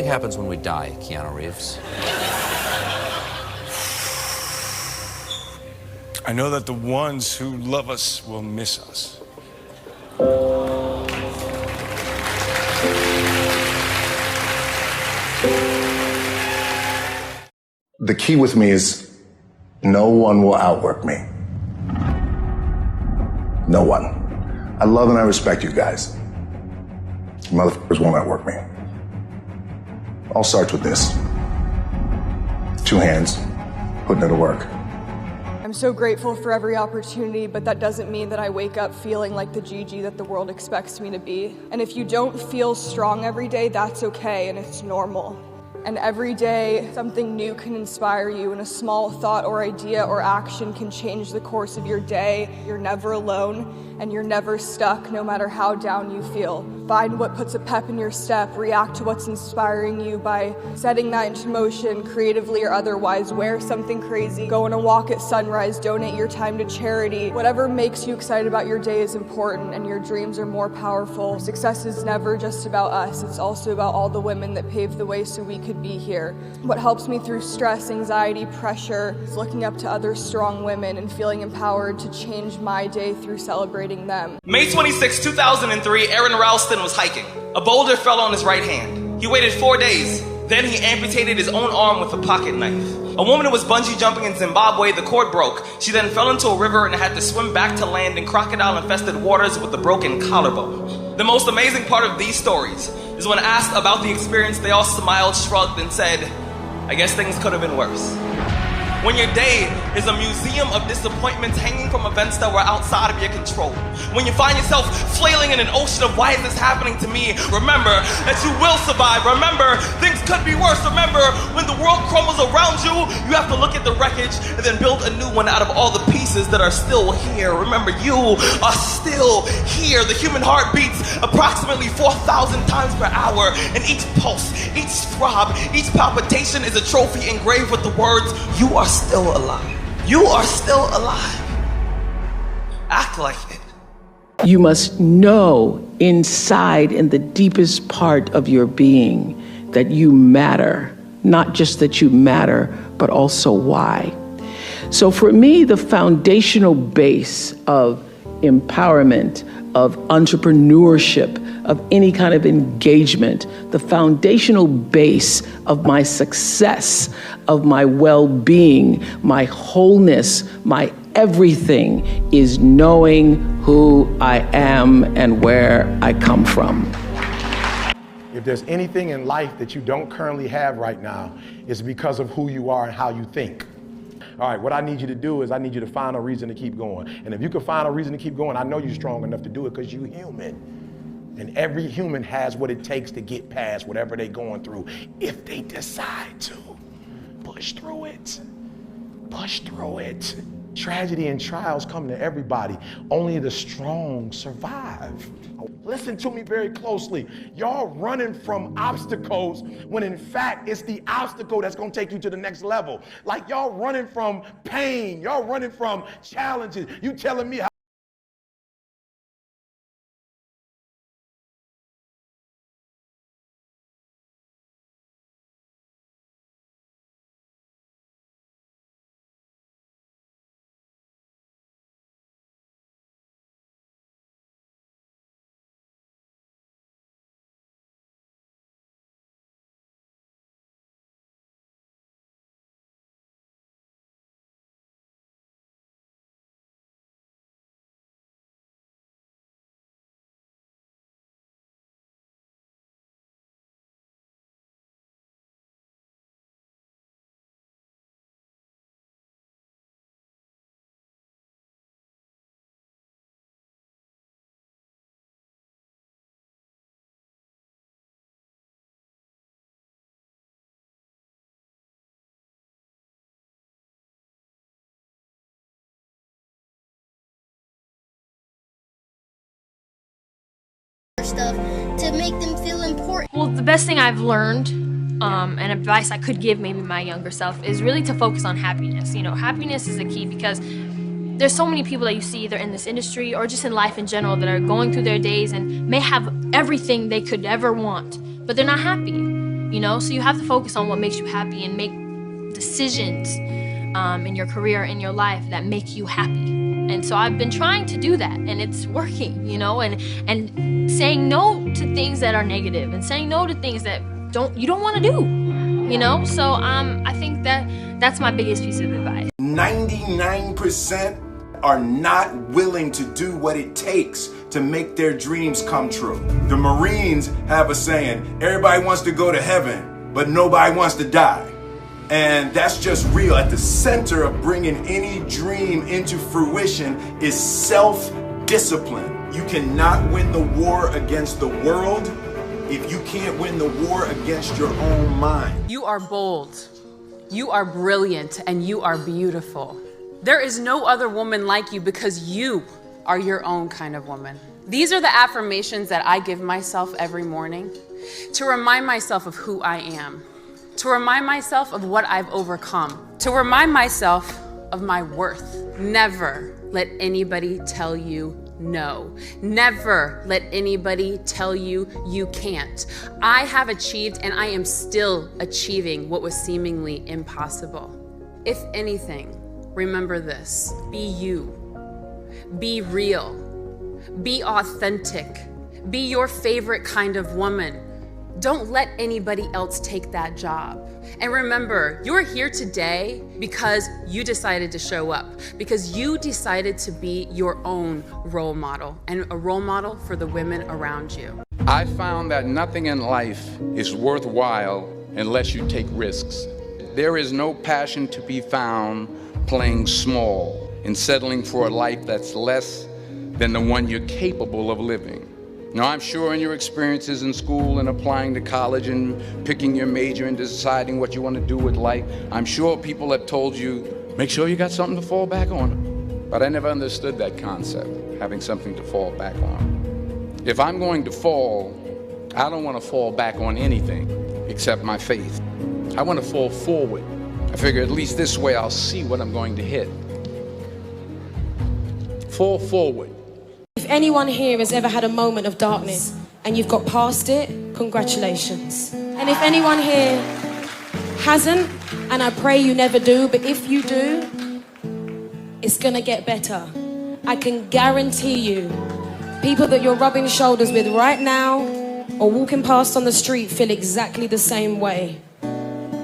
happens when we die, Keanu Reeves? I know that the ones who love us will miss us. The key with me is no one will outwork me. No one. I love and I respect you guys. You motherfuckers won't outwork me. All starts with this. 2 hands, putting it to work. I'm so grateful for every opportunity, but that doesn't mean that I wake up feeling like the Gigi that the world expects me to be. And if you don't feel strong every day, that's okay and it's normal. And every day, something new can inspire you, and a small thought or idea or action can change the course of your day. You're never alone, and you're never stuck, no matter how down you feel. Find what puts a pep in your step, react to what's inspiring you by setting that into motion, creatively or otherwise. Wear something crazy, go on a walk at sunrise, donate your time to charity. Whatever makes you excited about your day is important, and your dreams are more powerful. Success is never just about us, it's also about all the women that paved the way so we could be here. What helps me through stress, anxiety, pressure is looking up to other strong women and feeling empowered to change my day through celebrating them. May 26, 2003, Aaron Ralston was hiking. A boulder fell on his right hand. He waited 4 days. Then he amputated his own arm with a pocket knife. A woman was bungee jumping in Zimbabwe. The cord broke. She then fell into a river and had to swim back to land in crocodile-infested waters with a broken collarbone. The most amazing part of these stories is when asked about the experience, they all smiled, shrugged, and said, "I guess things could have been worse." When your day is a museum of disappointments hanging from events that were outside of your control. When you find yourself flailing in an ocean of why is this happening to me, remember that you will survive. Remember, things could be worse. Remember, when the world crumbles around you, you have to look at the wreckage and then build a new one out of all the pieces that are still here. Remember, you are still here. The human heart beats approximately 4,000 times per hour, and each pulse, each throb, each palpitation is a trophy engraved with the words, "You are still alive. You are still alive." Act like it. You must know inside, in the deepest part of your being, that you matter. Not just that you matter, but also why. So for me, the foundational base of empowerment, of entrepreneurship, of any kind of engagement, the foundational base of my success, of my well-being, my wholeness, my everything is knowing who I am and where I come from. If there's anything in life that you don't currently have right now, it's because of who you are and how you think. All right, what I need you to do is I need you to find a reason to keep going. And if you can find a reason to keep going, I know you're strong enough to do it because you're human. And every human has what it takes to get past whatever they're going through if they decide to. Push through it. Push through it. Tragedy and trials come to everybody. Only the strong survive. Listen to me very closely. Y'all running from obstacles when in fact it's the obstacle that's gonna take you to the next level. Like y'all running from pain, y'all running from challenges. You telling me how stuff to make them feel important. Well, the best thing I've learned and advice I could give maybe my younger self is really to focus on happiness. You know, happiness is the key because there's so many people that you see either in this industry or just in life in general that are going through their days and may have everything they could ever want, but they're not happy. You you know? So you have to focus on what makes you happy and make decisions in your career, in your life that make you happy. And so I've been trying to do that, and it's working, you know, and saying no to things that are negative and saying no to things that you don't want to do, you know? So I think that's my biggest piece of advice. 99% are not willing to do what it takes to make their dreams come true. The Marines have a saying, everybody wants to go to heaven, but nobody wants to die. And that's just real. At the center of bringing any dream into fruition is self-discipline. You cannot win the war against the world if you can't win the war against your own mind. You are bold, you are brilliant, and you are beautiful. There is no other woman like you because you are your own kind of woman. These are the affirmations that I give myself every morning to remind myself of who I am, to remind myself of what I've overcome, to remind myself of my worth. Never let anybody tell you no. Never let anybody tell you you can't. I have achieved and I am still achieving what was seemingly impossible. If anything, remember this: be you, be real, be authentic, be your favorite kind of woman. Don't let anybody else take that job. And remember, you're here today because you decided to show up, because you decided to be your own role model and a role model for the women around you. I found that nothing in life is worthwhile unless you take risks. There is no passion to be found playing small and settling for a life that's less than the one you're capable of living. Now, I'm sure in your experiences in school and applying to college and picking your major and deciding what you want to do with life, I'm sure people have told you, make sure you got something to fall back on. But I never understood that concept, having something to fall back on. If I'm going to fall, I don't want to fall back on anything except my faith. I want to fall forward. I figure at least this way I'll see what I'm going to hit. Fall forward. If anyone here has ever had a moment of darkness and you've got past it, congratulations. And if anyone here hasn't, and I pray you never do, but if you do, it's gonna get better. I can guarantee you, people that you're rubbing shoulders with right now or walking past on the street feel exactly the same way.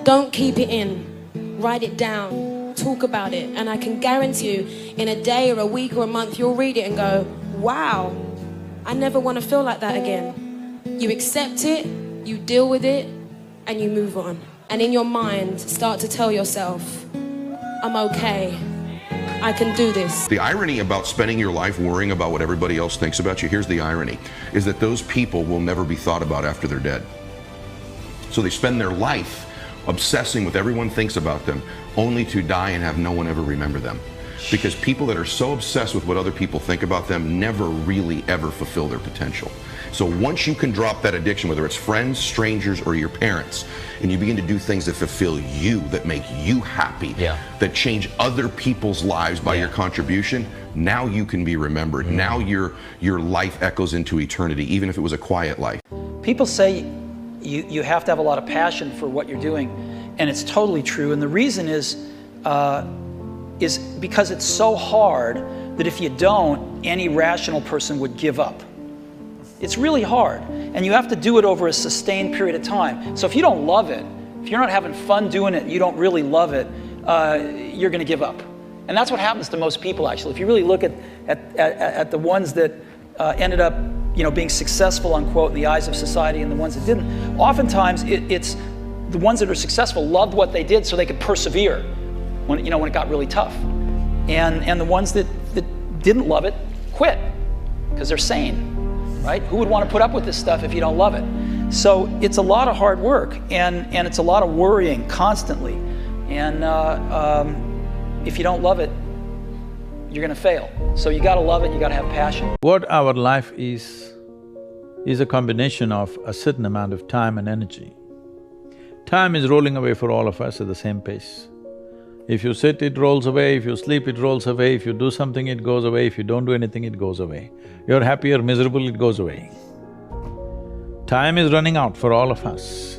Don't keep it in. Write it down. Talk about it. And I can guarantee you, in a day or a week or a month, you'll read it and go, wow, I never want to feel like that again. You accept it, you deal with it, and you move on. And in your mind, start to tell yourself, I'm okay. I can do this. The irony about spending your life worrying about what everybody else thinks about you, here's the irony, is that those people will never be thought about after they're dead. So they spend their life obsessing with everyone thinks about them, only to die and have no one ever remember them. Because people that are so obsessed with what other people think about them never really ever fulfill their potential. So once you can drop that addiction, whether it's friends, strangers, or your parents, and you begin to do things that fulfill you, that make you happy, that change other people's lives by your contribution, now you can be remembered. Now your life echoes into eternity, even if it was a quiet life. People say you have to have a lot of passion for what you're doing, and it's totally true. And the reason is because it's so hard that if you don't, any rational person would give up. It's really hard, and you have to do it over a sustained period of time. So if you don't love it, if you're not having fun doing it, and you don't really love it, you're going to give up. And that's what happens to most people, actually. If you really look at the ones that ended up, being successful, unquote, in the eyes of society, and the ones that didn't, oftentimes it's the ones that are successful loved what they did so they could persevere when it got really tough, and the ones that didn't love it quit because they're sane. Right? Who would want to put up with this stuff if you don't love it? So it's a lot of hard work, and it's a lot of worrying constantly. And if you don't love it, you're going to fail. So you got to love it, you got to have passion. What our life is a combination of a certain amount of time and energy. Time is rolling away for all of us at the same pace. If you sit, it rolls away, if you sleep, it rolls away, if you do something, it goes away, if you don't do anything, it goes away. You're happy or miserable, it goes away. Time is running out for all of us.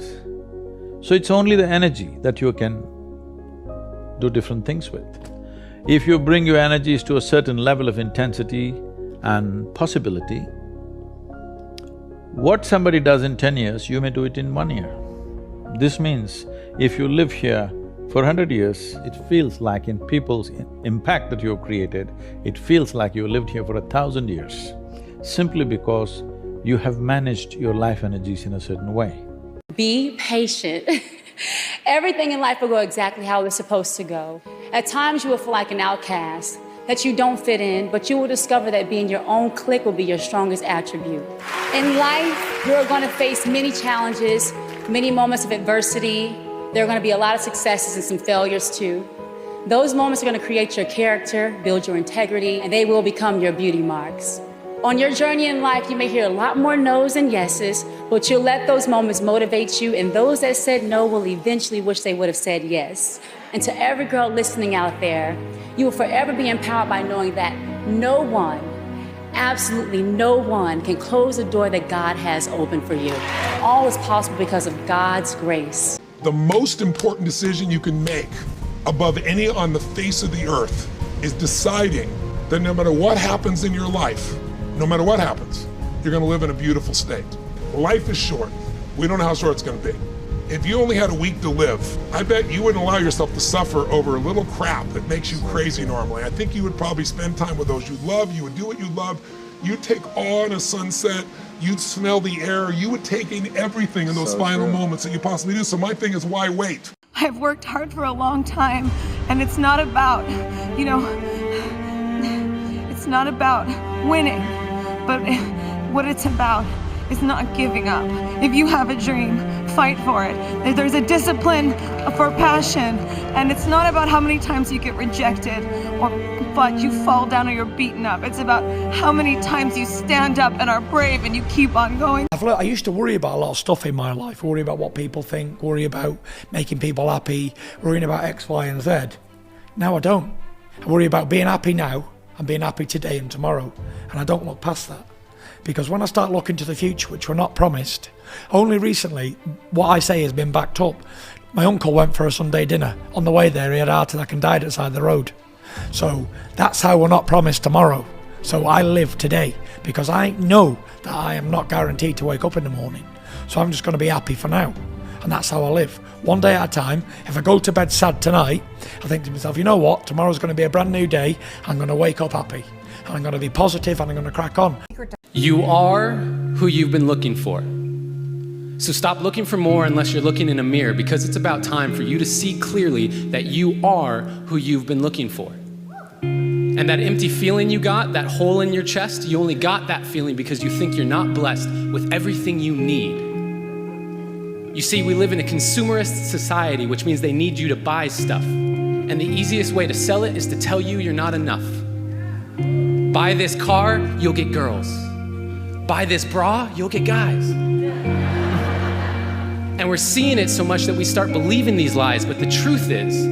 So it's only the energy that you can do different things with. If you bring your energies to a certain level of intensity and possibility, what somebody does in 10 years, you may do it in 1 year. This means if you live here for 100 years, it feels like in people's impact that you have created, it feels like you lived here for 1,000 years, simply because you have managed your life energies in a certain way. Be patient. Everything in life will go exactly how it's supposed to go. At times you will feel like an outcast, that you don't fit in, but you will discover that being your own clique will be your strongest attribute. In life, you're going to face many challenges, many moments of adversity. There are going to be a lot of successes and some failures too. Those moments are going to create your character, build your integrity, and they will become your beauty marks. On your journey in life, you may hear a lot more no's than yeses, but you'll let those moments motivate you, and those that said no will eventually wish they would have said yes. And to every girl listening out there, you will forever be empowered by knowing that no one, absolutely no one, can close the door that God has open for you. All is possible because of God's grace. The most important decision you can make above any on the face of the earth is deciding that no matter what happens in your life, no matter what happens, you're gonna live in a beautiful state. Life is short. We don't know how short it's gonna be. If you only had a week to live, I bet you wouldn't allow yourself to suffer over a little crap that makes you crazy normally. I think you would probably spend time with those you love, you would do what you love, you'd take awe in a sunset, you'd smell the air, you would take in everything in those final moments that you possibly do. So my thing is, why wait? I've worked hard for a long time, and it's not about, it's not about winning, but what it's about is not giving up. If you have a dream, fight for it. There's a discipline for passion, and it's not about how many times you get rejected but you fall down or you're beaten up. It's about how many times you stand up and are brave and you keep on going. I used to worry about a lot of stuff in my life, worry about what people think, worry about making people happy, worrying about X, Y, and Z. Now I don't. I worry about being happy now and being happy today and tomorrow, and I don't look past that. Because when I start looking to the future, which we're not promised, only recently, what I say has been backed up. My uncle went for a Sunday dinner. On the way there, he had a heart attack and died at the side of the road. So that's how we're not promised tomorrow. So I live today because I know that I am not guaranteed to wake up in the morning. So I'm just going to be happy for now. And that's how I live. One day at a time. If I go to bed sad tonight, I think to myself, you know what? Tomorrow's going to be a brand new day. I'm going to wake up happy. And I'm going to be positive and I'm going to crack on. You are who you've been looking for. So stop looking for more unless you're looking in a mirror, because it's about time for you to see clearly that you are who you've been looking for. And that empty feeling you got, that hole in your chest, you only got that feeling because you think you're not blessed with everything you need. You see, we live in a consumerist society, which means they need you to buy stuff. And the easiest way to sell it is to tell you you're not enough. Buy this car, you'll get girls. Buy this bra, you'll get guys. And we're seeing it so much that we start believing these lies, but the truth is,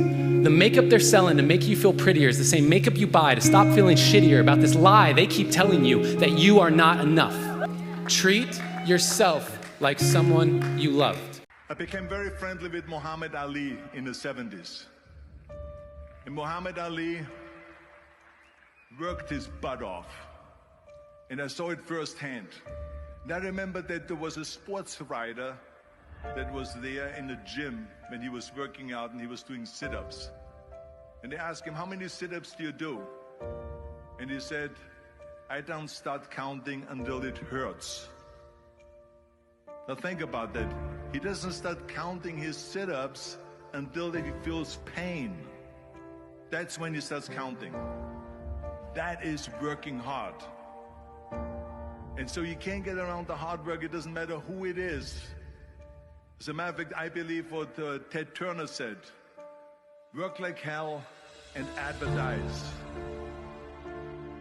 the makeup they're selling to make you feel prettier is the same makeup you buy to stop feeling shittier about this lie they keep telling you that you are not enough. Treat yourself like someone you loved. I became very friendly with Muhammad Ali in the 70s. And Muhammad Ali worked his butt off. And I saw it firsthand. And I remember that there was a sports writer that was there in the gym when he was working out and he was doing sit-ups. And they asked him, how many sit-ups do you do? And he said, I don't start counting until it hurts. Now think about that. He doesn't start counting his sit-ups until he feels pain. That's when he starts counting. That is working hard. And so you can't get around the hard work. It doesn't matter who it is. As a matter of fact, I believe what Ted Turner said, work like hell and advertise.